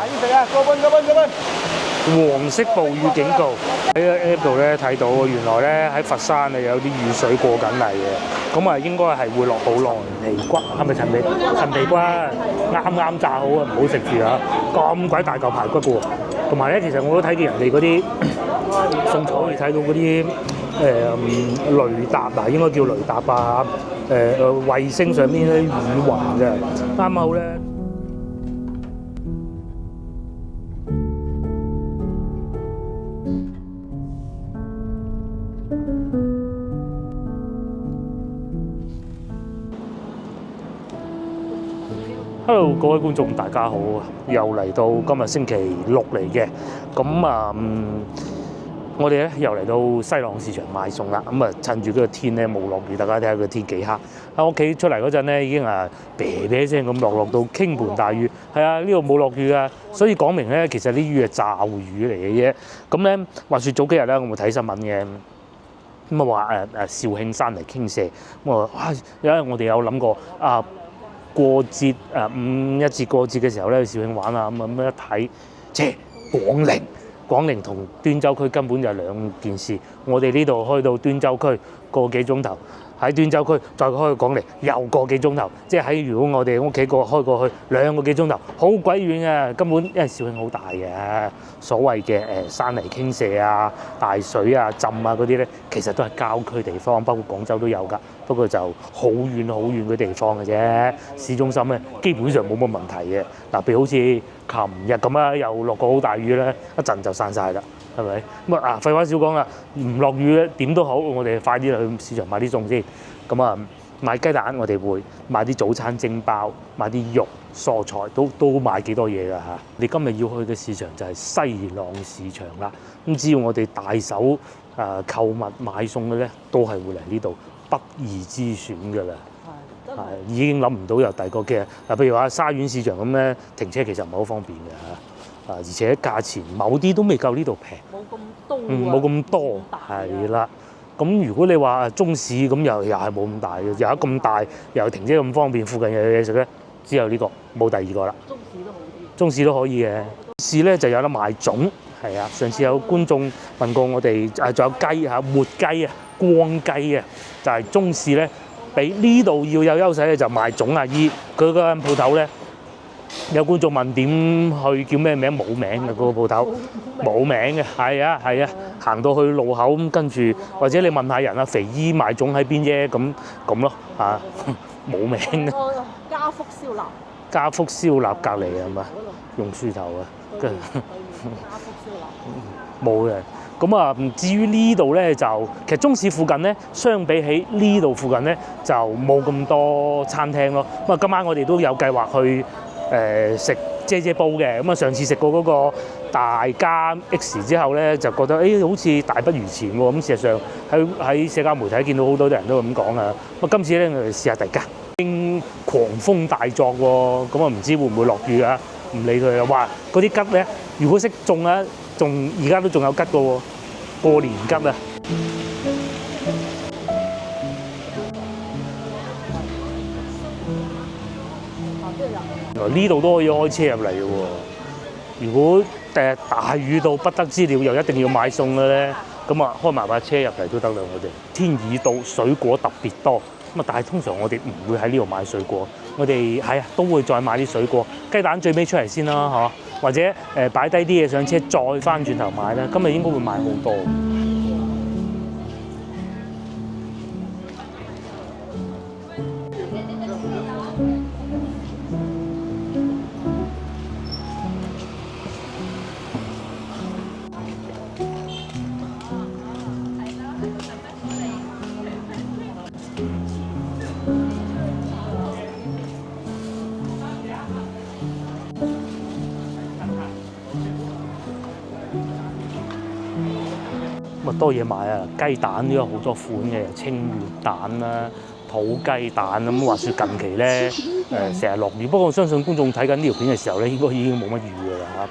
食啊！嗰邊。黃色暴雨警告喺呢度咧睇到，原來咧喺佛山啊有啲雨水過緊嚟嘅，咁啊應該係會落好耐。皮骨係咪陳皮骨？啱炸好啊，唔好食住啊！咁鬼大嚿排骨嘅喎，同埋咧其實我都睇見人哋嗰啲餸菜，你睇到嗰啲雷達啊，應該叫雷達啊，衛星上面啲雨雲嘅，啱好咧。Hello， 各位觀眾大家好，又嚟到今日星期六嚟嘅，咁我哋咧又嚟到西朗市場買餸啦，咁趁住嗰個天咧冇落雨，大家睇下個天幾黑。喺屋企出嚟嗰陣咧已經啤啤聲咁落到傾盆大雨，係啊，呢度冇落雨啊，所以講明咧其實啲雨係驟雨嚟嘅啫。咁咧話説早幾日咧我冇睇新聞嘅。咁啊話肇慶山泥傾瀉，咁啊哇！因為我哋有諗過過節五一節過節嘅時候咧去肇慶玩啊，咁一睇，廣寧同端州區根本就係兩件事。我哋呢度開到端州區個幾鐘頭，喺端州區再開去廣寧又個幾鐘頭，即係喺如果我哋屋企開過去2個幾鐘頭，好鬼遠嘅。根本因為肇慶好大嘅，所謂嘅山泥傾瀉啊、大水啊、浸啊嗰啲咧，其實都係郊區地方，包括廣州都有㗎。不過就好遠嘅地方嘅啫，市中心咧基本上冇乜問題嘅。嗱，譬如好似琴日咁啊，又落過好大雨咧，一陣就散晒啦，係咪？咁廢話少講啦，唔落雨咧點都好，我哋快啲去市場買啲餸先。咁買雞蛋我哋會買啲早餐蒸包，買啲肉蔬菜都買幾多嘢㗎嚇。你今日要去嘅市場就係西朗市場啦。咁只要我哋大手購物買餸嘅咧，都係會嚟呢度。不二之選㗎啦，係已經諗唔到有第二個嘅。譬如話沙縣市場咁咧，停車其實唔係好方便嘅嚇，而且價錢某啲都未夠呢度平，冇咁多，係啦。咁如果你話中市咁又係冇咁大嘅，又有咁大，又停車咁方便，附近又有嘢食咧，只有呢個，冇第二個啦。中市都可以嘅，市咧就有得賣粽，係啊。上次有觀眾問過我哋，仲有雞嚇，活雞啊。光雞啊，就係中市咧，比呢度要有優勢咧，就賣粽阿姨佢嗰間鋪頭咧。有觀眾問點去叫咩名？冇名嘅嗰個鋪頭，冇名嘅，係啊，行到去路口咁，跟住或者你問下人肥姨賣粽喺邊啫，咁咯嚇，冇名嘅。家福燒臘隔離係嘛？榕樹頭啊，跟住冇嘅。咁至於呢度咧，就其實中市附近咧，相比起呢度附近咧，就冇咁多餐廳咯。今晚我哋都有計劃去食姐煲嘅。上次食過嗰個大家 X 之後咧，就覺得好似大不如前喎。事實上喺社交媒體見到好多人都咁講啊。今次咧我哋試下第家，狂風大作喎，唔知會唔會落雨啊？唔理佢啦。哇！嗰啲桔咧，如果識種啊，而家都仲有桔嘅喎，過年桔啊！呢度都可以開車入嚟嘅喎。如果第日大雨到不得之了，又一定要買餸嘅咧，開埋把車入嚟都得啦。我哋天已到，水果特別多。但係通常我哋唔會喺呢度買水果，我哋都會再買啲水果。雞蛋最尾出嚟先啦，或者擺低啲嘢上車，再翻轉頭買啦。今日應該會買好多。多嘢買啊！雞蛋都有好多款嘅，清月蛋啦、土雞蛋咁。話説近期咧，成日落雨，不過我相信觀眾睇緊呢條片嘅時候咧，應該已經冇乜雨㗎啦嚇。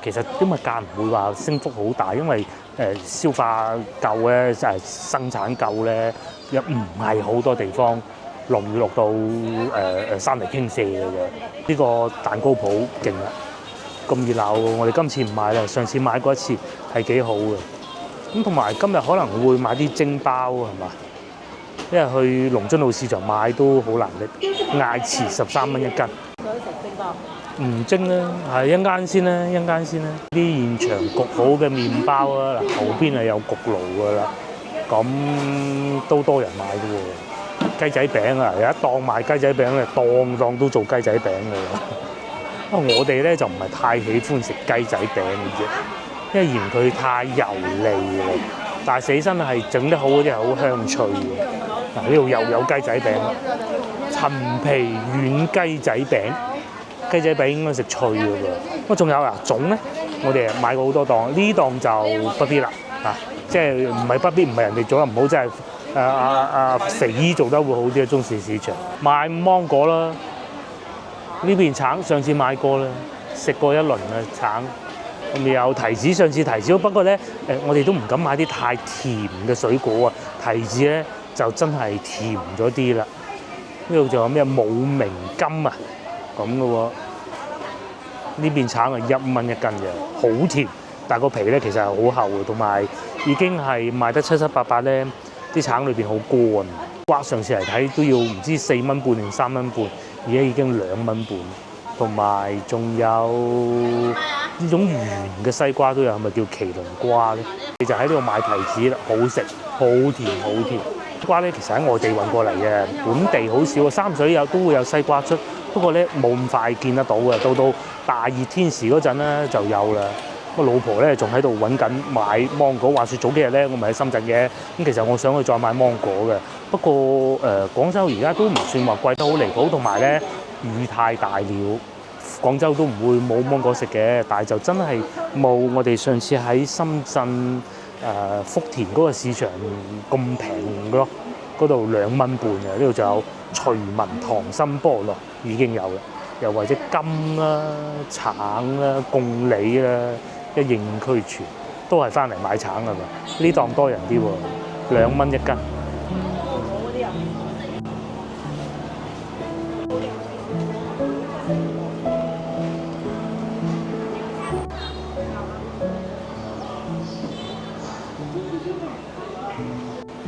其實啲物價唔會話升幅好大，因為消化夠咧，生產夠咧，又唔係好多地方落雨落到山泥傾瀉嘅啫。呢個蛋糕鋪勁啦！咁熱鬧喎。我哋今次唔買啦，上次買過一次係幾好嘅。咁同埋今日可能會買啲蒸包係嘛？因為去龍津路市場買都好難拎，嗌遲13蚊一斤。想食蒸包？唔蒸啦，係一間先啦，一間先啦。啲現場焗好嘅麵包啊，嗱後邊係有焗爐㗎啦，咁都多人買嘅喎。雞仔餅啊，有一檔賣雞仔餅咧，檔檔都做雞仔餅㗎啦。不過我哋咧就唔係太喜歡食雞仔餅嘅啫，因為嫌佢太油膩啦。但係死身係整得好嗰啲係好香脆嘅。嗱呢度又有雞仔餅，陳皮軟雞仔餅。雞仔餅應該食脆嘅喎，咁仲有啊粽咧，我哋買過好多檔，呢檔就不必啦嚇，即係唔係不必，唔係人哋做得唔好，即係肥姨做得會好啲啊！中線市場買芒果啦，呢邊橙上次買過啦，食過一輪嘅橙，咁有提子，上次提子，不過咧我哋都唔敢買啲太甜嘅水果啊，提子咧就真係甜咗啲啦。呢度仲有咩冇名金啊？咁嘅喎，呢邊橙係1蚊一斤嘅，好甜，但係個皮咧其實係好厚嘅，同埋已經係賣得七七八八咧，啲橙裏邊好乾。刮上次嚟睇都要唔知4蚊半定3蚊半，而家已經2蚊半。同埋仲有呢種圓嘅西瓜都有，係咪叫麒麟瓜咧？你就喺呢度買提子啦，好食，好甜，好甜。西瓜咧其實喺外地運過嚟嘅，本地好少，三水都會有西瓜出。不過咧冇咁快見得到嘅，到大熱天時嗰陣咧就有啦。我老婆咧仲喺度揾緊買芒果，話説早幾日咧我咪喺深圳嘅，咁其實我想去再買芒果嘅。不過廣州而家都唔算話貴得好離譜，同埋咧雨太大了，廣州都唔會冇芒果食嘅，但係就真係冇我哋上次喺深圳福田嗰個市場咁平嘅咯。嗰度2蚊半嘅，呢度就有徐聞溏心菠蘿已經有啦，又或者柑啦、橙啦、貢梨啦，一應俱全，都係翻嚟買橙㗎嘛。呢檔多人啲喎，2蚊一斤。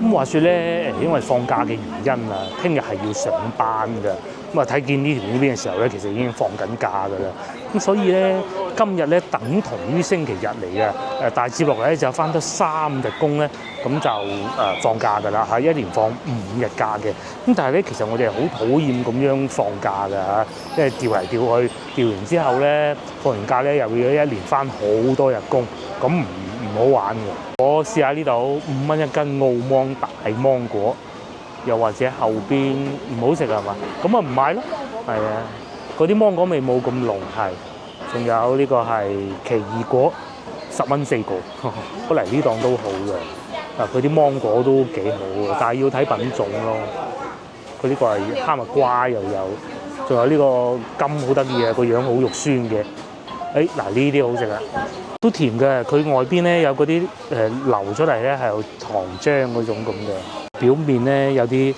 咁話説咧，因為放假嘅原因啊，聽日係要上班㗎。咁啊睇見呢條片嘅時候咧，其實已經放緊假㗎啦。咁所以咧，今日咧等同於星期日嚟嘅。但係接落嚟咧就翻得3日工咧，咁就放假㗎啦嚇，一連放5日假嘅。咁但係咧，其實我哋係好討厭咁樣放假㗎嚇，因為調嚟調去，調完之後咧，放完假咧又要一連翻好多日工，咁唔好玩嘅。我試下呢度5蚊一斤澳芒大芒果，又或者後邊唔好食係嘛？咁啊唔買咯，係啊，嗰啲芒果味冇咁濃係。仲有呢個係奇異果，10蚊4個，嚟呢檔都好嘅。嗱，佢啲芒果都幾好嘅，但係要睇品種咯。佢呢個係哈密瓜又有，仲有呢個柑好得意嘅，個樣好肉酸嘅。嗱呢啲好食啊！都甜嘅，佢外邊咧有嗰啲流出嚟咧係有糖漿嗰種咁嘅，表面咧有啲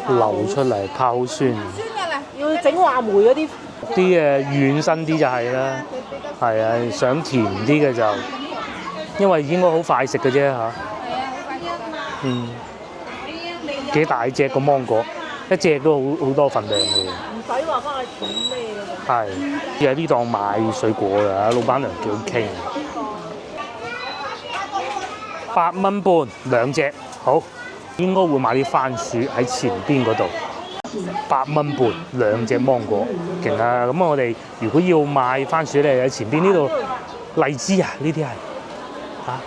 流出嚟，怕好酸。要整話梅嗰啲。啲軟身啲就係啦，係啊，想甜啲嘅就，因為應該好快食嘅啫嚇。幾大隻個芒果，一隻都好多份量嘅。唔使話翻去煮咩嘅。係，要喺呢檔買水果嘅，老闆娘幾好傾。8蚊半2隻，好，應該會買啲番薯喺前邊嗰度。8蚊半2隻芒果，勁啊！咁我哋如果要買番薯咧，喺前邊呢度荔枝啊，呢啲係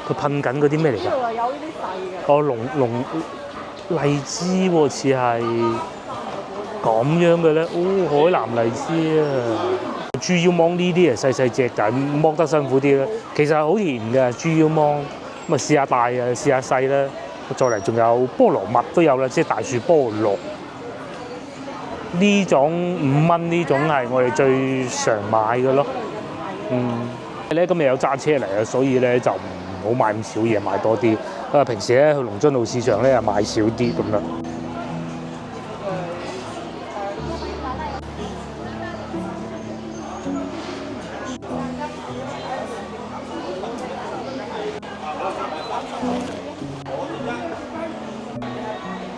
佢噴緊嗰啲咩嚟㗎？呢度有呢啲細嘅。哦，龍荔枝喎，似係咁樣嘅咧。哦，海南荔枝啊，豬腰芒呢啲啊細細隻，但係剝得辛苦啲咧。其實係好甜嘅豬腰芒，咁啊試下大啊，試下細啦。再嚟仲有菠蘿蜜都有啦，即係大樹菠蘿。呢種5蚊呢種係我哋最常買嘅咯。咧今日有揸車嚟啊，所以咧就唔好買咁少嘢，買多啲。平時咧去龍津路市場咧買少啲咁樣。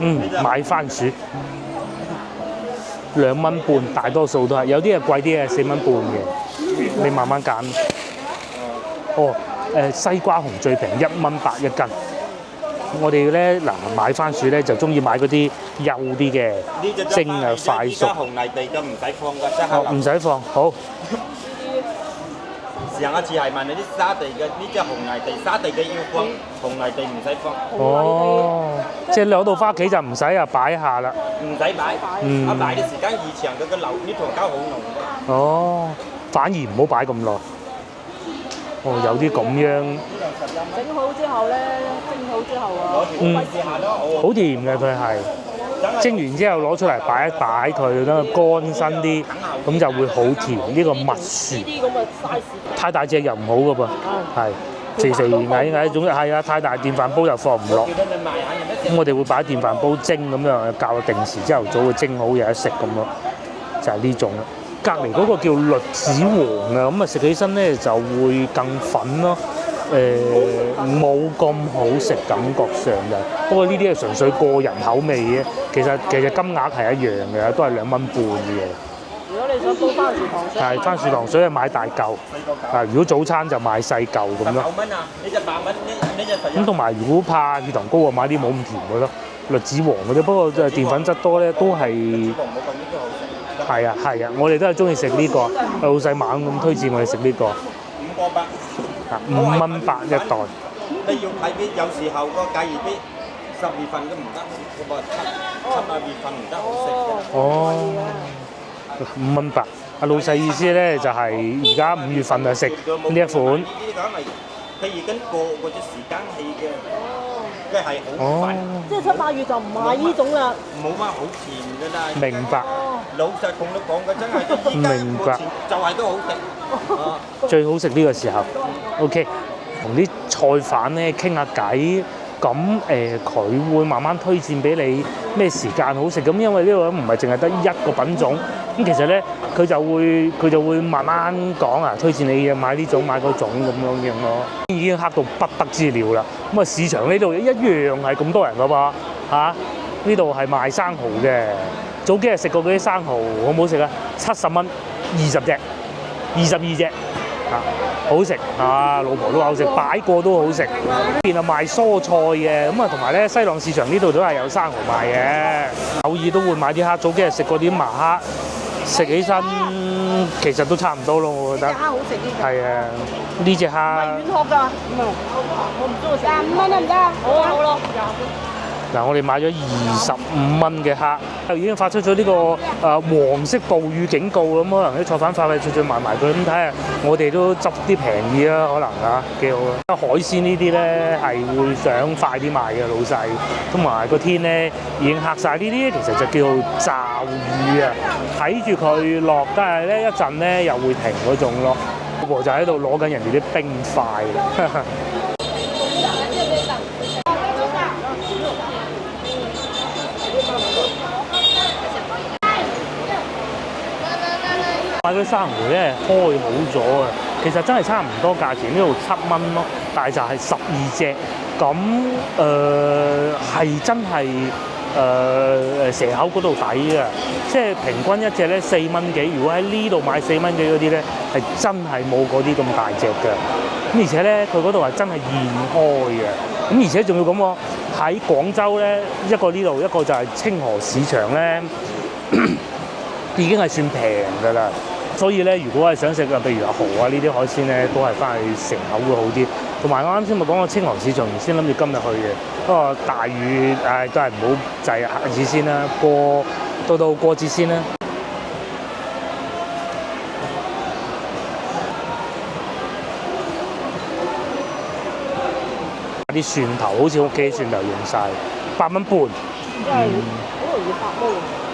買番薯2蚊半，大多數都係，有啲係貴啲嘅4蚊半嘅，你慢慢揀。哦，西瓜紅最平1蚊8一斤。我哋咧嗱買番薯咧就中意買嗰啲幼啲嘅，蒸啊快熟。紅泥地就唔使放㗎，即係唔使放，好。上一次係問你啲沙地嘅，呢只紅泥地沙地嘅要放，紅泥地唔使放。哦，即係攞到翻屋企就唔使啊擺下啦。唔使擺，一擺嘅時間越長，佢個流呢糖膠好濃嘅。哦，反而唔好擺咁耐。哦，有啲咁樣。整好之後咧，蒸好之後啊，試下咯，好甜嘅佢係。蒸完之後攞出嚟擺一擺佢，等佢乾身啲，咁就會好甜。呢個蜜薯呢啲咁嘅 size 太大隻又唔好噶噃，係肥肥矮矮，總之係啊，太大電飯煲又放唔落。咁我哋會擺電飯煲蒸咁樣，較定時朝頭早會蒸好有得食咁咯，就係呢種啦。隔離嗰個叫栗子黃啊，咁啊食起身咧就會更粉咯。冇咁好食，感覺上就不過呢啲係純粹個人口味嘅，其實金額係一樣嘅，都係2蚊半嘅。如果你想煲番薯糖水，係番薯糖水係買大嚿，如果早餐就買細嚿咁咯。9蚊啊，呢只8蚊，呢只咁同埋如果怕血糖高啊，買啲冇咁甜嘅咯，栗子黃嗰啲。不過澱粉質多咧，都係係啊，我哋都係中意食呢個，老細猛咁推薦我哋食呢個。5個8。5蚊8一袋。你要睇啲，有時候個假如啲10月份都唔得，個7月份唔得好食嘅。哦，5蚊8。阿老細意思咧就係而家5月份就食呢一款。呢啲講嚟，佢已經過嗰隻時間氣嘅，即係好快。即係7、8月就唔買呢種啦。冇乜好甜㗎啦。明白。老實同你講嘅真係，依家目前就係都好食。最好食呢個時候。OK， 同啲菜販咧傾下偈，咁佢會慢慢推薦俾你咩時間好食。咁因為呢個唔係淨係得一個品種，咁其實咧佢就會慢慢講啊，推薦你買呢種買嗰種咁樣咯。已經黑到不得之了啦。咁啊市場呢度一樣係咁多人噶噃嚇，呢度係賣生蠔嘅。早幾日食過嗰啲生蠔，好唔好食啊？70蚊20隻，22隻。好食啊！老婆都好食，擺過都好食。呢邊啊賣蔬菜嘅，咁啊同埋咧西朗市場呢度都係有生蠔賣嘅。偶爾都會買啲蝦，早幾日食過啲麻蝦，食起身其實都差唔多咯，我覺得。蝦好食啲。係啊，呢隻蝦。軟殼㗎，我唔中意食。25蚊得唔得？好啊，好咯。嗱，我哋買咗25蚊嘅蝦，就已經發出咗呢個黃色暴雨警告咁，可能啲菜販快快脆脆賣埋佢，咁睇下我哋都執啲平嘢啦，可能啊幾好啊！海鮮呢啲咧係會想快啲賣嘅老細，同埋個天咧已經黑晒，呢啲其實就叫做驟雨啊，睇住佢落，但係咧一陣咧又會停嗰種咯。老婆就喺度攞緊人哋啲冰塊。買嗰啲生蠔咧開好咗啊，其實真係差唔多價錢，呢度7蚊咯，但係就係12隻，咁係真係蛇口嗰度抵啊！即係平均一隻咧4蚊幾，如果喺呢度買4蚊幾嗰啲咧，係真係冇嗰啲咁大隻嘅。咁而且咧佢嗰度係真係現開嘅，咁而且仲要咁喎，喺廣州咧一個呢度，一個就係清河市場咧。已經係算平㗎啦，所以咧，如果係想食譬如蠔啊呢啲海鮮咧，都係翻去城口會好啲。同埋我啱先咪講過清河市場，原先諗住今日去嘅，不過大雨都係唔好滯，下次先啦，到過節先啦。啲蒜頭好似屋企蒜頭用晒，8蚊半。因為好容易發毛。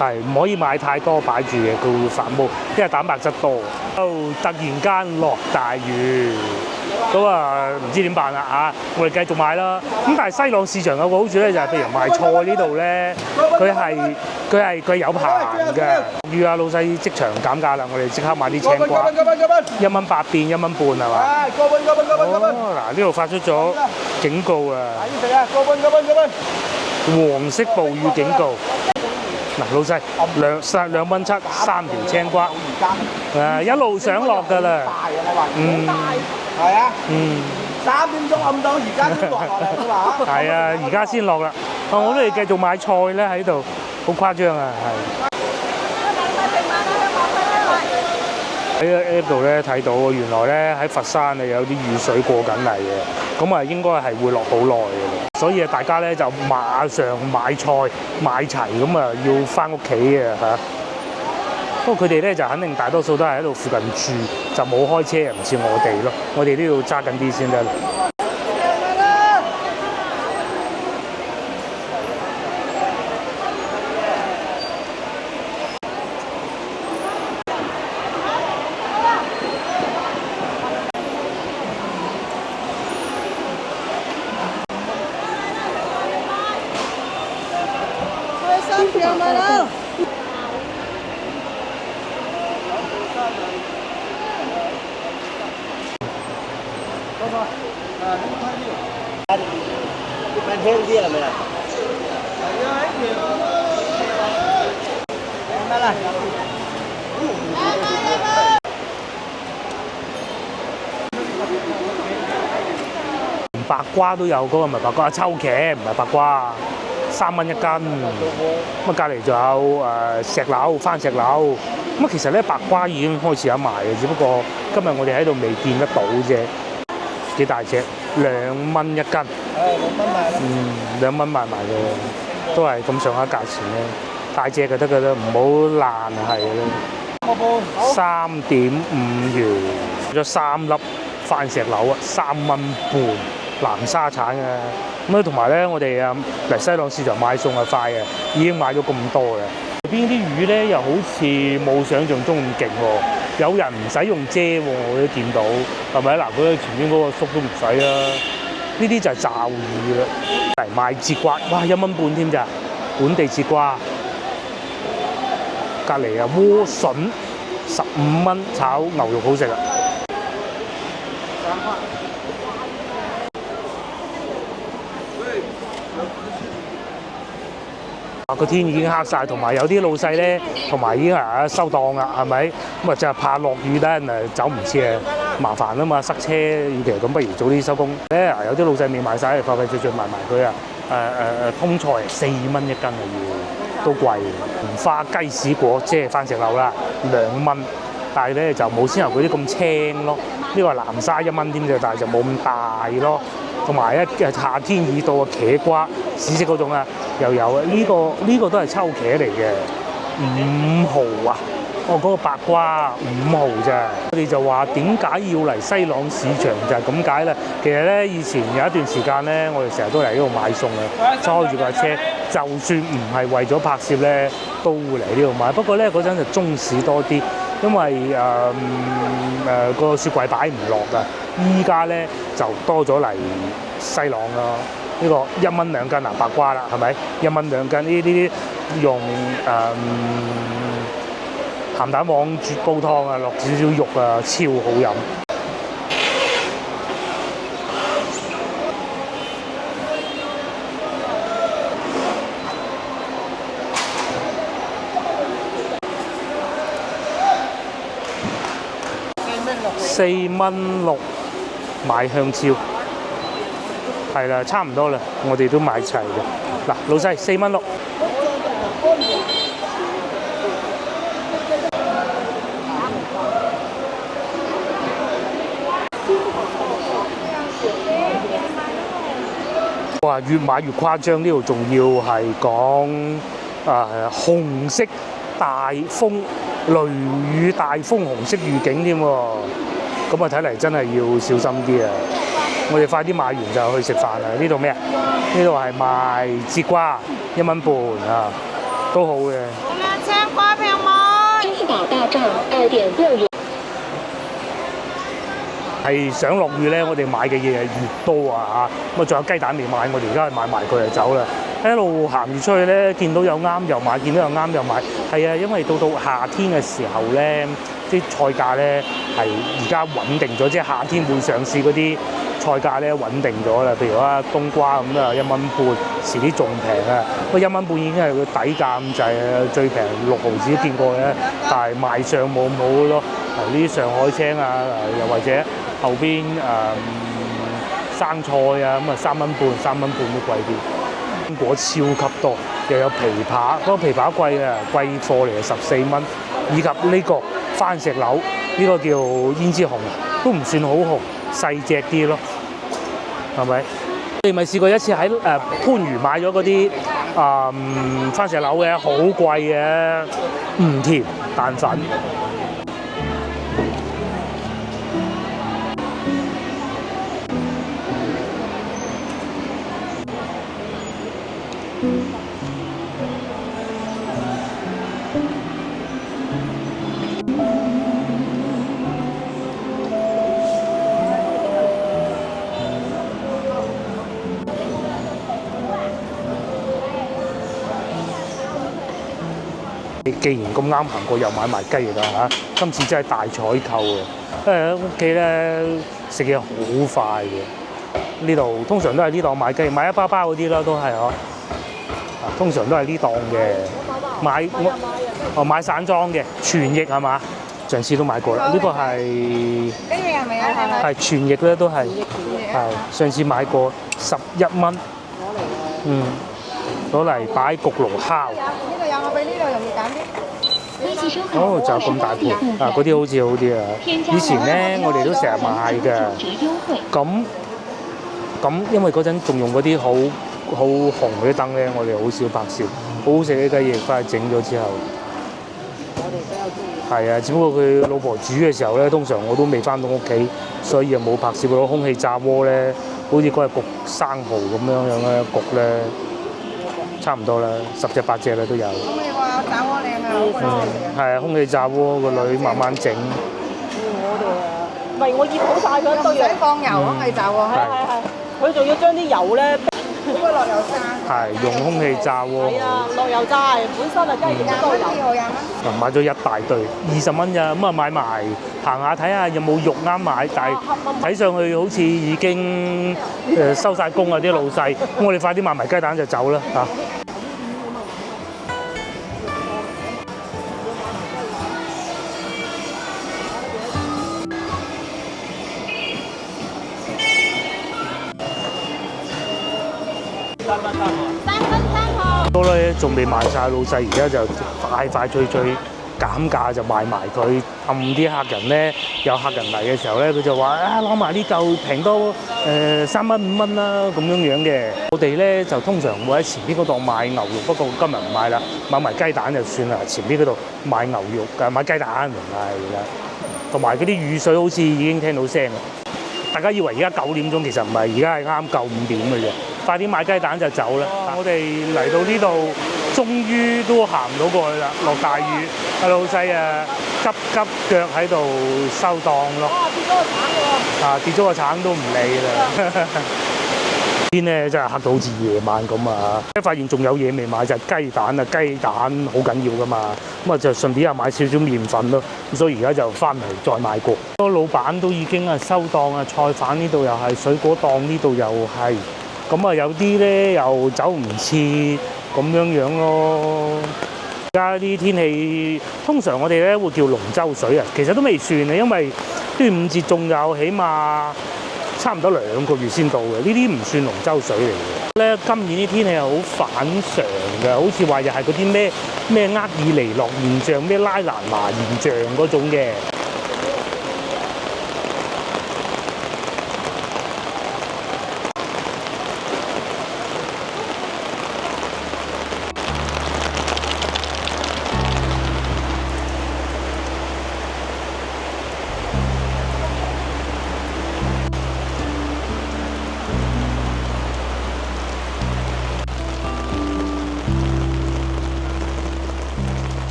係唔可以買太多擺住嘅，佢會發毛，因為蛋白質多。突然間落大雨，咁唔知點辦啦嚇！我哋繼續買啦。咁但係西朗市場有個好處咧，就係譬如賣菜呢度咧，佢有棚嘅。預阿老細即場減價啦，我哋即刻買啲青瓜，1蚊8變1蚊半係嘛？哦，嗱呢度發出咗警告啊！食啊，個半。黃色暴雨警告。嗱，老細2蚊7，3條青瓜，一路上落㗎啦。係啊， 3點鐘暗到而家先落落嚟㗎嘛。係啊，而家先落啦。我哋繼續買菜咧喺度，好誇張啊，係。喺個 app 度咧睇到，原來咧喺佛山啊有啲雨水過緊嚟嘅，咁啊應該係會落好耐嘅，所以啊大家咧就馬上買菜買齊，咁啊要翻屋企嘅嚇。不過佢哋咧就肯定大多數都係喺度附近住，就冇開車，唔似我哋咯。我哋都要揸緊啲先得。มันเท่啲係咪啊？咩啦？白瓜都有，嗰個唔係白瓜，秋茄唔係白瓜，3蚊一斤。咁啊隔離仲有石榴、番石榴。咁啊其實咧白瓜已經開始有賣嘅，只不過今日我哋喺度未見得到啫。幾大隻，2蚊一斤。2蚊賣啦。2蚊賣埋嘅，都係咁上下價錢咧。大隻就得㗎啦，唔好爛係啦。3.5元，咗3粒番石榴啊，3蚊半，南沙產嘅。咁啊同埋咧，我哋嚟西朗市場買餸係快嘅，已經買咗咁多嘅。邊啲魚咧又好似冇想象中咁勁喎。有人唔使用遮喎，我都見到，係咪？嗱，佢前面嗰個叔都唔使啊。呢啲就係罩魚啦。嚟賣節瓜，哇，1蚊半添咋，本地節瓜。隔離啊，萵筍15蚊，炒牛肉好食啊！個天已經黑晒，同埋有啲老細咧，同埋已經收檔啦，係咪？咁啊就係怕落雨咧，走唔切啊，麻煩啊嘛，塞車。與其咁，不如早啲收工咧。有啲老細未賣晒，快快脆脆賣埋佢啊！通菜4蚊一斤啊，要都貴。紅花雞屎果即係番石榴啦，2蚊，但係咧就冇先頭嗰啲咁青咯。呢個南沙1蚊添啫，但係就冇咁大咯。同埋夏天已到嘅茄瓜，紫色嗰種啊，又有啊。呢個都係秋茄嚟嘅，5毫啊！嗰個白瓜5毫咋。我哋就話點解要嚟西朗市場就係咁解啦。其實咧，以前有一段時間咧，我哋成日都嚟呢度買餸嘅，揸住架車，就算唔係為咗拍攝咧，都會嚟呢度買。不過咧嗰陣就中市多啲，因為個雪櫃擺唔落㗎。依家咧就多咗嚟西朗咯。呢個1蚊2斤啊，白瓜啦，係咪？1蚊2斤呢啲用鹹蛋黃煮煲湯啊，落少少肉啊，超好飲。4蚊6買香蕉，係啦，差唔多啦，我哋都買齊嘅。嗱，老細4蚊6。哇！越買越誇張，呢度仲要係講紅色大風、雷雨大風紅色預警添喎。咁啊睇嚟真係要小心啲啊！我哋快啲買完就去食飯啦。呢度咩啊？呢度係賣節瓜1蚊半啊，都好嘅。青瓜平賣。支付寶到賬2.6元。係想落雨咧，我哋買嘅嘢係越多啊嚇！咁啊，仲有雞蛋未買，我哋而家買埋佢就走啦。一路行住出去咧，見到有啱又買，見到有啱又買。係啊，因為到夏天嘅時候咧，啲菜價咧係而家穩定咗，即係夏天會上市嗰啲菜價咧穩定咗啦。譬如話冬瓜咁啊，1蚊半，遲啲仲平啊。不過1蚊半已經係個底價咁滯啊，最平6毫子都見過嘅，但係賣相冇咁好咯。呢啲上海青啊，又或者後邊生菜啊，咁啊3蚊半都貴啲。堅果超級多，又有枇杷，嗰個枇杷貴啊，貴貨嚟嘅14蚊，以及呢個番石榴，呢個叫胭脂紅，都唔算好紅，細隻啲咯，係咪？你咪試過一次喺番禺買咗嗰啲番石榴嘅，好貴嘅，唔甜蛋粉。既然咁啱行過，又買埋雞啦嚇！今次真係大採購嘅，因為喺屋企咧食嘢好快嘅。呢度通常都係呢檔買雞，買一包包嗰啲啦，都係呵。通常都係呢檔嘅，買散裝嘅全翼係嘛？上次都買過啦，呢個係雞翼係咪啊？係全翼咧，都係上次買過11蚊，攞嚟擺焗爐烤。有我俾呢度容易揀啲。哦，就咁大盤啊！嗰啲好似好啲啊！以前咧，我哋都成日買㗎。咁，因為嗰陣仲用嗰啲好紅嗰啲燈咧，我哋好少拍攝。好好食嘅雞翼，翻去整咗之後，我哋比較中意。係啊，只不過佢老婆煮嘅時候咧，通常我都未翻到屋企，所以又冇拍攝到空氣炸鍋咧，好似嗰日焗生蠔咁樣咧焗咧。差唔多啦，10隻8隻啦都有。咁你話炸鍋靚啊？係啊，空氣炸鍋個女慢慢整。我哋啊，唔係我醃好晒佢一堆，唔使放油空氣炸喎。係。佢仲要將啲油咧，應該落油炸。係用空氣炸鍋。係啊，落油炸，本身啊雞翼多油。買咗一大堆，20蚊咋，咁啊買埋行下睇下有冇肉啱買，但係睇上去好似已經收晒工啊啲老細，咁我哋快啲買埋雞蛋就走啦嚇。多咧，仲未賣晒，老細而家就快脆減價就賣埋佢，氹啲客人咧。有客人嚟嘅時候咧，佢就話攞埋呢嚿平多3蚊5蚊啦咁樣嘅。我哋咧就通常會喺前邊嗰度買牛肉，不過今日唔買啦，買埋雞蛋就算啦。前邊嗰度買牛肉買雞蛋係啦，同埋嗰啲雨水好似已經聽到聲啦。大家以為而家9點鐘，其實唔係，而家係啱夠5點嘅啫。快啲買雞蛋就走啦！我哋嚟到呢度，終於都行唔到過去啦。落大雨，阿老細急腳喺度收檔咯。跌咗個橙都唔理啦。天咧真係黑到好似夜晚咁啊！一發現仲有嘢未買就係雞蛋啊！雞蛋好緊要噶嘛，咁啊就順便又買少少麵粉咯。咁所以而家就翻嚟再買過。個老闆都已經收檔啊，菜販呢度又係，水果檔呢度又係。咁啊有啲咧又走唔切咁樣咯。而家啲天氣通常我哋咧會叫龍舟水啊，其實都未算啊，因為端午節仲有起碼差唔多2個月先到嘅，呢啲唔算龍舟水嚟嘅。咧今年啲天氣係好反常嘅，好似話又係嗰啲咩厄爾尼諾現象、咩拉蘭娜現象嗰種嘅。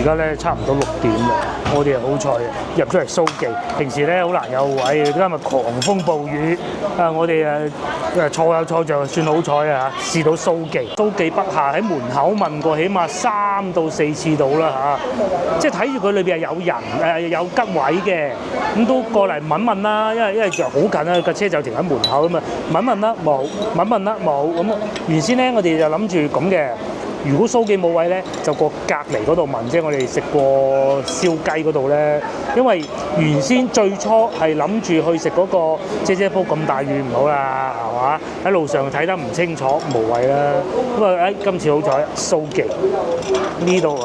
家咧差唔多6點啦，我哋係好彩嘅，入咗嚟蘇記。平時咧好難有位，今日狂風暴雨，我哋錯有錯就算好彩啊嚇，試到蘇記。蘇記北下喺門口問過，起碼3到4次到啦嚇，即係睇住佢裏邊係有人有吉位嘅，咁都過嚟問問啦，因為就好近啦，架車就停喺門口啊嘛，問啦冇，問啦冇，咁原先咧我哋就諗住咁嘅。如果蘇記冇位咧，就過隔離嗰度問，即係我哋食過燒雞嗰度咧。因為原先最初係諗住去食嗰個姐煲咁大雨唔好啦，係嘛？喺路上睇得唔清楚，無謂啦。咁啊今次好彩，蘇記呢度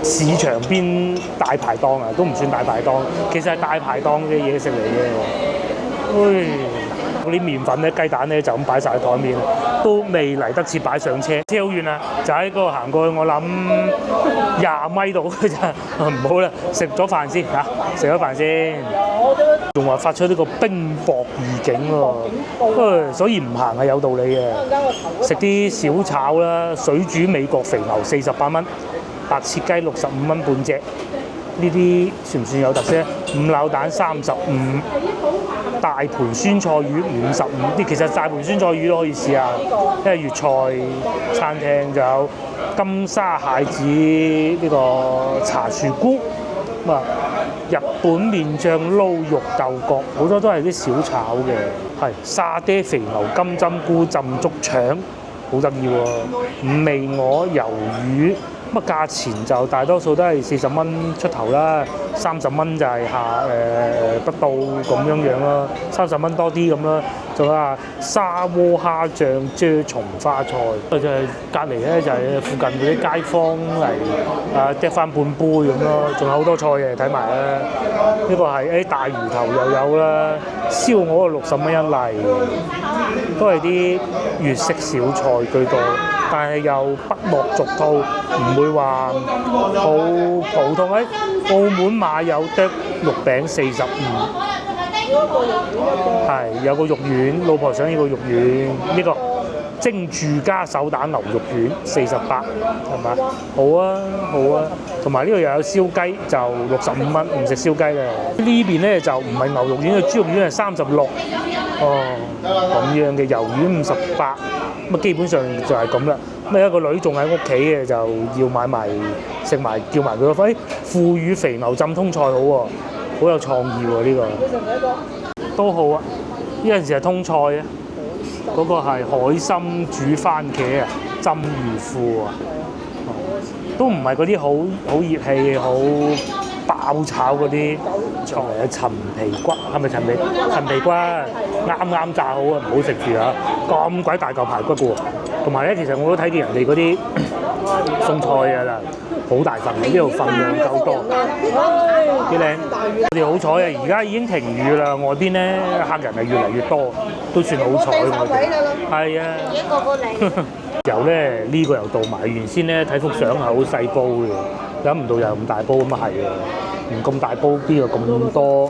市場邊大排檔啊，都唔算大排檔，其實係大排檔嘅嘢食嚟嘅。嗰啲麵粉咧、雞蛋咧就咁擺晒喺台面，都未嚟得切擺上車，車好遠啊！就喺嗰度行過去，我諗20米度嘅咋，唔好啦，食咗飯先嚇，食咗飯先，仲話發出呢個冰雹預警喎，所以唔行係有道理嘅。食啲小炒啦，水煮美國肥牛48蚊，白切雞65蚊半隻，呢啲算唔算有特色？5柳蛋35。大盤酸菜魚55啲，其實大盤酸菜魚都可以試下，因為粵菜餐廳就有金沙蟹子呢個茶樹菇，咁啊日本麵醬撈肉豆角，好多都係啲小炒嘅，係沙爹肥牛金針菇浸竹腸，好得意喎，5味鵝魷魚。乜價錢就大多數都係40蚊出頭啦，30蚊就係不到咁樣咯，30蚊多啲咁啦。仲有沙鍋蝦醬啫松花菜，就係隔離咧就係附近嗰啲街坊嚟掟翻半杯咁咯。仲有好多菜嘅，睇埋啦。呢個係大魚頭又有啦，燒鵝60蚊一例，都係啲粵式小菜居多。但係又不落俗套，唔會話好普通。喺澳門買有得肉餅45，係有個肉丸，老婆想要個肉丸，呢個蒸住家手蛋牛肉丸48，係嘛？好啊，好啊。同埋呢度又有燒雞，就65蚊，唔食燒雞嘅。呢邊咧就唔係牛肉丸，嘅豬肉丸係36，咁樣嘅魷魚58。咁基本上就係咁啦。咁一個女仲喺屋企嘅，就要買埋食埋，叫埋佢個飯。腐乳肥牛浸通菜好喎，好有創意喎呢個。都好啊，呢陣時係通菜啊，嗰個係海參煮番茄啊，浸魚腐啊，都唔係嗰啲好熱氣、好爆炒嗰啲菜嚟嘅。陳皮骨係咪陳皮骨？啱炸好啊，唔好食住啊！咁鬼大嚿排骨嘅喎，同埋咧，其實我都睇見人哋嗰啲餸菜啊啦，好大份，呢度份量夠多，幾靚。我哋好彩啊，而家已經停雨啦，外邊咧客人係越嚟越多，都算好彩我哋。係啊，一個個嚟。油咧呢個又到埋，原先咧睇幅相係好細煲嘅，諗唔到又咁大煲咁啊係啊，唔咁大煲邊有咁多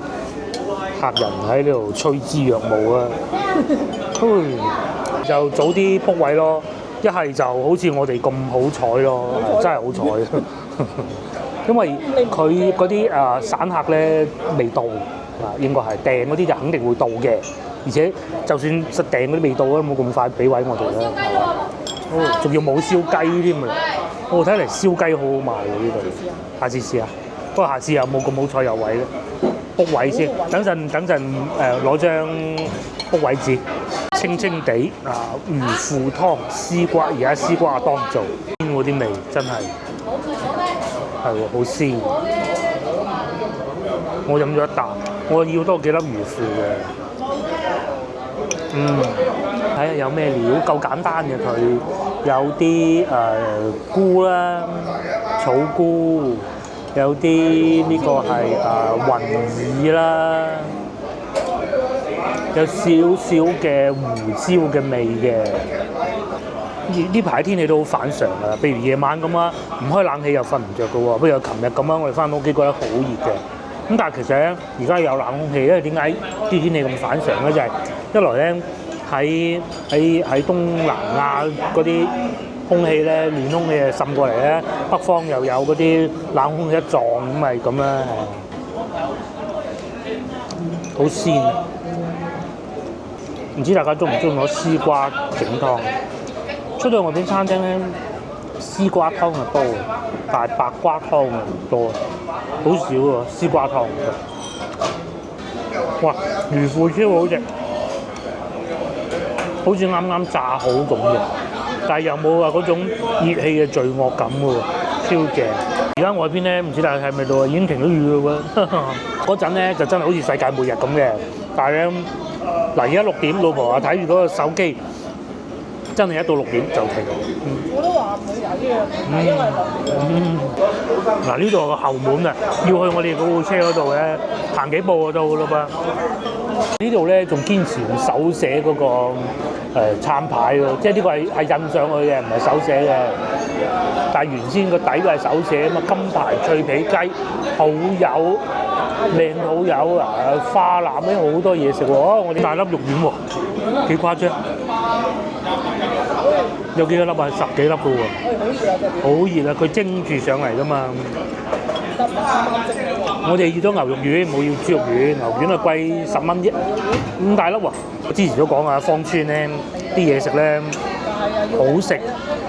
客人喺呢度趨之若鶩啊！就早啲 book 位咯，一係就好似我哋咁好彩咯，真係好彩。因為佢嗰啲散客咧未到啊，應該係訂嗰啲就肯定會到嘅，而且就算實訂嗰啲未到都冇咁快俾位我哋啦，係嘛？仲要冇燒雞添啊！睇嚟燒雞好好賣喎呢度，下次試下。不過下次有冇咁好彩有位咧？book 位先，等陣攞張 book 位紙，清清地魚腐湯絲瓜，而家絲瓜當造，鮮嗰啲味真係係喎，好鮮。我飲咗一啖，我要多幾粒魚腐嘅。睇下有咩料，夠簡單嘅佢，有啲菇啦，草菇。有啲呢個係雲耳啦，有少少嘅胡椒嘅味嘅。呢排天氣都好反常㗎，譬如夜晚咁啊，唔開冷氣又瞓唔着㗎喎。不如琴日咁樣，我哋翻到屋企覺得好熱嘅。咁但係其實咧，而家有冷空氣，因為點解啲天氣咁反常咧？就係一來咧喺東南亞嗰啲空氣咧暖空氣誒滲過嚟咧，北方又有嗰啲冷空氣一撞咁咪咁啦，好鮮。唔知大家中唔中意攞絲瓜整湯？出到我啲餐廳咧，絲瓜湯係多，但係白瓜湯唔多，好少喎絲瓜湯。哇！魚腐超好食，好似啱啱炸好咁嘅，但係又冇話嗰種熱氣嘅罪惡感喎，超正。而家外邊咧，唔知大家睇唔睇到啊？已經停咗雨嘞喎！嗰陣咧就真係好似世界末日咁嘅，但係咧嗱，而家6點，老婆啊睇住嗰個手機，真係一到6點就停。我都話冇位啊，因為嗱，呢度個後門啊，要去我哋嗰部車嗰度咧，行幾步就到咯噃。呢度咧仲堅持用手寫嗰個餐牌喎，即係呢個係印上去嘅，唔係手寫嘅。但係原先個底都係手寫啊嘛，金牌脆皮雞、蠔油、靚蠔油啊、花腩咧好多嘢食喎。我哋大粒肉丸喎，幾誇張。有幾多粒啊？10幾粒嘅喎。好熱啊！佢蒸住上嚟㗎嘛。我哋要咗牛肉丸，冇要豬肉丸。牛丸啊貴10蚊啫，咁大粒喎。我之前都講啊，芳村咧啲嘢食咧好食，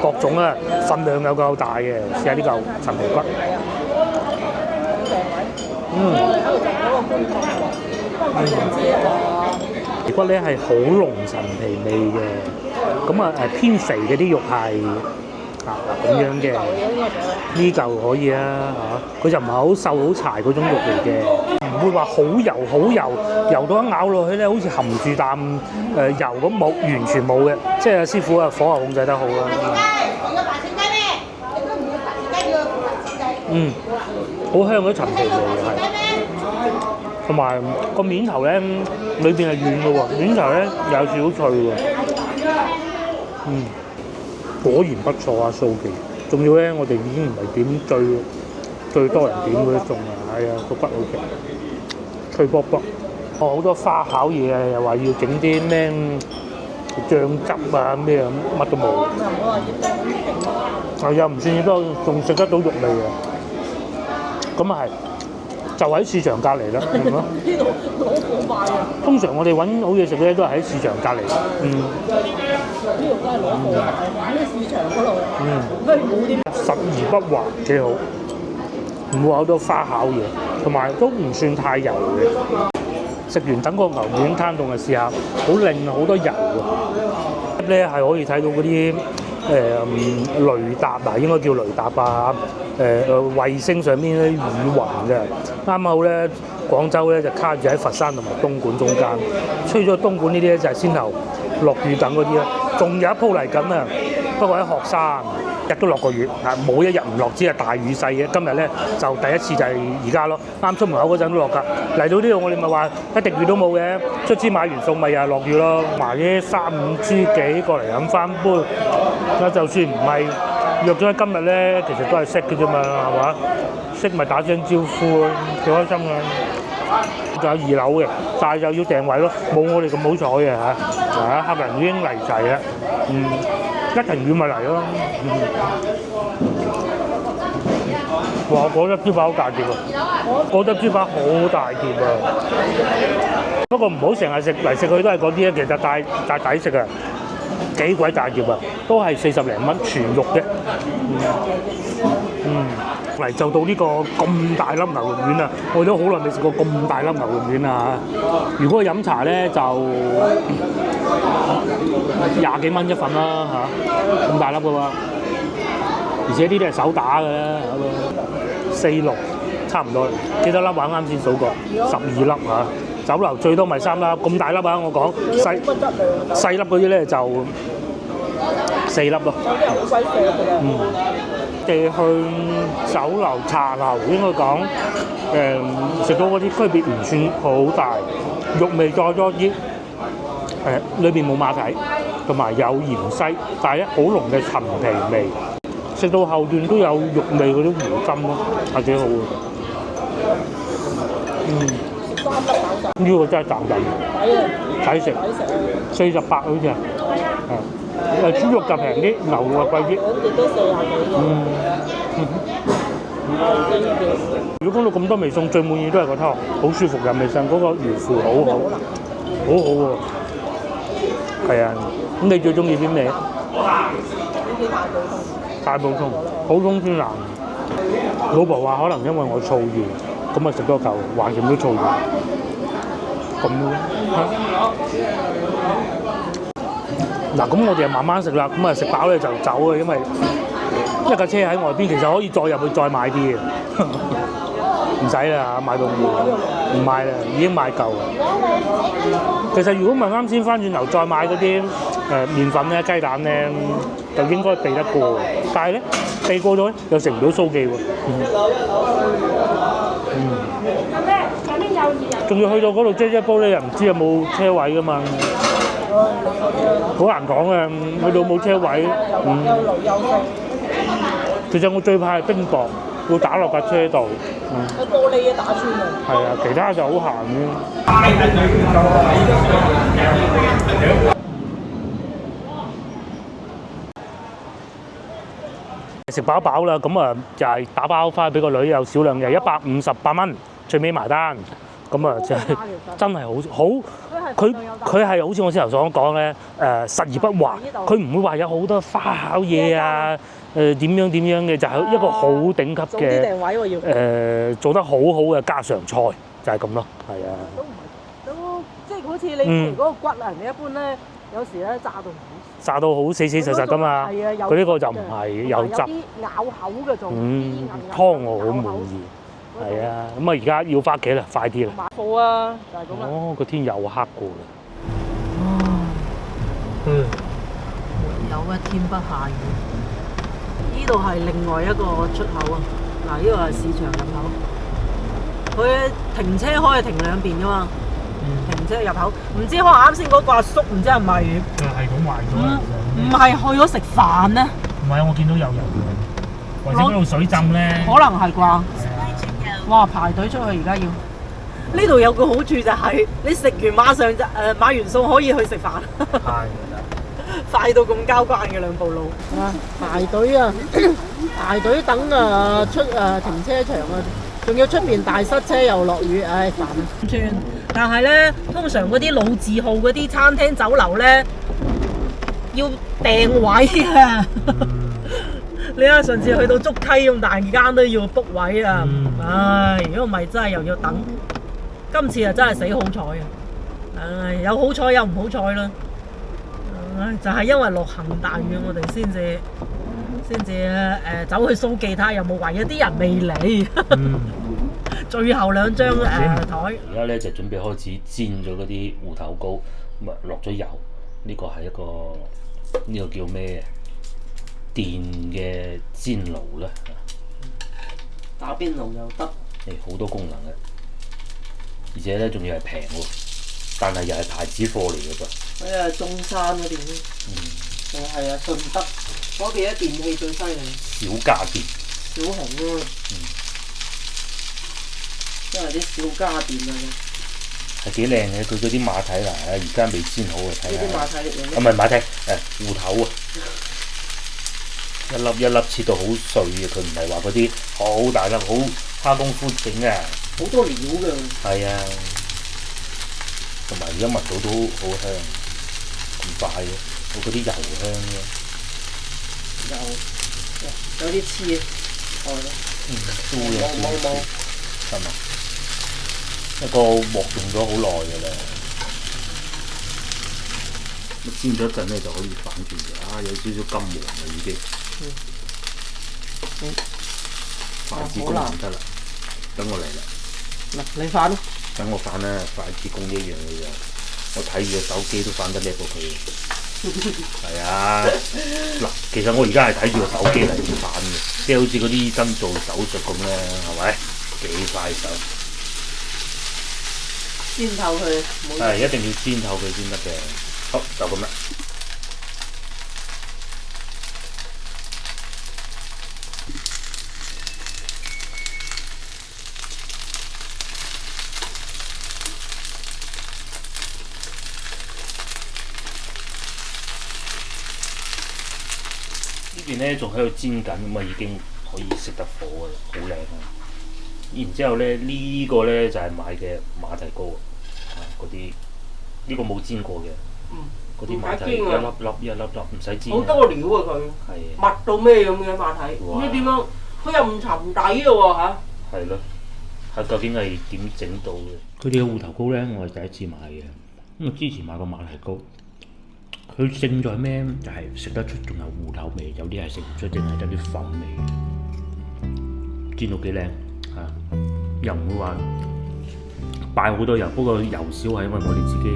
各種啊份量有夠大嘅。試下呢嚿陳皮骨。皮骨咧係好濃陳皮味嘅，咁啊偏肥嘅啲肉係咁樣嘅，呢嚿可以啊嚇，佢就唔係好瘦好柴嗰種肉嚟嘅，唔會話好油，油到一咬落去咧，好似含住啖油咁冇，完全冇嘅，即係師傅啊火候控制得好啦。好香嗰啲陳皮味係，同埋個面頭咧裏邊係軟嘅喎，面頭咧有少少脆喎。果然不錯啊，蘇記。仲要咧，我哋已經唔係點最多人點嗰啲餸啦，係啊，個骨好食，脆卜卜。好多花巧嘢啊，又話要整啲咩醬汁啊咩咁，乜都冇。又唔算多，仲食得到肉味啊！咁啊係，就喺市場隔離啦，係咪？呢度攞好快啊！通常我哋揾好嘢食咧，都係喺市場隔離。呢度都係攞好快，喺市場嗰度。都係冇啲實而不華，幾好。唔會好多花巧嘢，同埋都唔算太油嘅。食完等個牛丸攤凍就試下，好靚啊，好多油喎。咧係可以睇到嗰啲雷達啊，應該叫雷達啊。衛星上面啲雨雲嘅，啱好咧廣州咧就卡住喺佛山同埋東莞中間。吹咗東莞呢啲咧就係先頭落雨等嗰啲啦，仲有一鋪嚟緊啊！不過喺學山日都落過雨，冇一日唔落，只係大雨細嘅。今日咧就第一次就係而家咯，啱出門口嗰陣都落㗎。嚟到呢度我哋咪話一滴雨都冇嘅，卒之買完餸咪又係落雨咯。買啲3、5支幾過嚟飲翻杯，就算唔係約咗喺今日咧，其實都係識嘅啫嘛，係嘛？識咪打聲招呼咯，幾開心啊！仲有2樓嘅，但係又要訂位咯，冇我哋咁好彩嘅嚇，客人已經嚟齊啦，一停雨咪嚟咯，哇！嗰粒豬扒好大碟啊，嗰粒豬扒好大碟啊，不過唔好成日食嚟食去都係嗰啲啊，其實大抵食啊！幾鬼大碟啊！都係40零蚊全肉嘅。嚟就到呢個咁大粒牛肉丸啊！我都好耐未食過咁大粒牛肉丸啊！如果飲茶咧就20幾蚊一份啦嚇，咁大粒嘅喎，而且呢啲係手打嘅啦，4、6差唔多。幾多粒話啱先數過12粒嚇。酒樓最多咪3粒，咁大粒啊！我講細粒嗰啲咧就4粒咯。我哋去酒樓茶樓應該講食到嗰啲區別唔算好大，肉味再多啲，裏邊冇馬蹄，同埋有芫茜，但係咧好濃嘅陳皮味。食到後段都有肉味嗰啲胡針咯，係幾好嘅。呢個真係賺人，抵食，48好似係。豬肉就平啲，牛就貴啲。兩碟都40幾。如果講到咁多味餸，最滿意都係個湯，好舒服嘅味餸，嗰個魚腐好好，好好喎。係啊，咁你最中意邊味？大埔餸，普通先難。老婆話可能因為我燥熱，咁啊食多嚿，橫掂都燥熱。咁嗱，咁我哋就慢慢食啦，咁啊食飽咧就走啊，因為一架車喺外邊，其實可以再入去再買啲嘅，唔使啦，買到唔買啦，已經買夠啦。其實如果唔係啱先翻轉頭再買嗰啲麵粉咧、雞蛋咧，就應該避得過，但係咧避過咗咧又食唔到蘇記喎。仲要去到嗰度即係一煲咧，又唔知有冇車位噶嘛，好難講啊！去到冇車位，其實我最怕係冰雹，要打落架車度。個玻璃嘅打穿啊！係啊，其他就好閒嘅。食飽飽啦，咁啊就係打包翻俾個女，有少量嘅158蚊，最尾埋單。咁啊就係真係好，佢係好似我先頭所講咧，實而不華，佢唔會話有好多花巧嘢啊，點樣嘅，就係一個好頂級嘅做得好嘅家常菜，就係咁咯，係啊。都即係好似你嗰個骨啊，人哋一般咧，有時咧炸到好死實㗎嘛，佢呢個就唔係有汁，咬口嘅仲，湯我好滿意。係啊，咁啊而家要翻屋企啦，快啲啦！買貨啊，就係咁啦。哦，個天又黑過啦。有一天不下雨。呢度係另外一個出口啊！嗱，呢個係市場入口。佢停車可以停兩邊噶嘛？停車入口，唔知可能啱先嗰個阿叔唔知係咪？係咁壞咗。唔係去咗食飯咧？唔係，我見到有人，或者嗰度水浸咧。可能係啩？哇！排隊出去而家要，呢度有個好處就係你食完馬上就買完餸可以去食飯。係。快到咁交關嘅兩步路。排隊啊！排隊等出停車場啊！仲要出邊大塞車又落雨，唉煩啊！但係咧，通常嗰啲老字號嗰啲餐廳酒樓咧，要訂位啊！你睇上次去到竹溪咁大間都要 book 位啊！唉，如果唔係真係又要等。今次啊真係死好彩啊！唉，有好彩有唔好彩啦。唉，就係因為落行大雨，我哋先至走去蘇記睇下有冇位，有啲人未嚟。最後兩張台。而家咧就準備開始煎咗嗰啲芋頭糕，咁啊落咗油。呢個係一個呢個叫咩？電嘅煎爐啦，打邊爐又得，好多功能嘅，而且咧仲要係平喎，但係又係牌子貨嚟嘅噃。佢係中山嗰邊，係啊，順德嗰邊啲電器最犀利。小家電。小紅啊，因為啲小家電啊。係幾靚嘅，佢嗰啲馬蹄嗱，而家未煎好啊，睇下。啲馬蹄唔係馬蹄，芋頭啊。一粒一粒切到好碎嘅，佢唔係話嗰啲好大粒、好花功夫整嘅。好多料㗎。係啊，同埋而家聞到都好香，咁快嘅，我嗰啲油香嘅。有啲黐，都有冇，係嘛？一個鑊用咗好耐㗎啦。煎咗一陣咧就可以反轉嘅，有少少金黃啦已經。筷子工唔得啦，等我嚟啦。嗱，你反咯。等我反啦，筷子工一樣嘅啫。我睇住個手機都反得叻過佢。係啊，嗱，其實我而家係睇住個手機嚟反嘅，即係好似嗰啲醫生做手術咁咧，係咪？幾快手？煎透佢。係一定要煎透佢先得嘅。好，就咁啦。邊咧仲喺度煎緊，咁啊已經可以熄得火㗎啦，好靚啊！然之後咧呢個咧就係買嘅馬蹄糕啊，嗰啲呢個冇煎過嘅，嗰啲馬蹄一粒粒唔使煎。好多料啊佢，密到咩咁嘅馬蹄，唔知點樣，佢又唔沉底嘅喎嚇。係咯，係究竟係點整到嘅？佢哋嘅芋頭糕咧，我係第一次買嘅，因為之前買過馬蹄糕。佢勝在咩？就係、是、食得出仲有芋頭味，有啲係食唔出，淨係得啲粉味。煎到幾靚嚇，又唔會話擺好多油，不過油少係因為我哋自己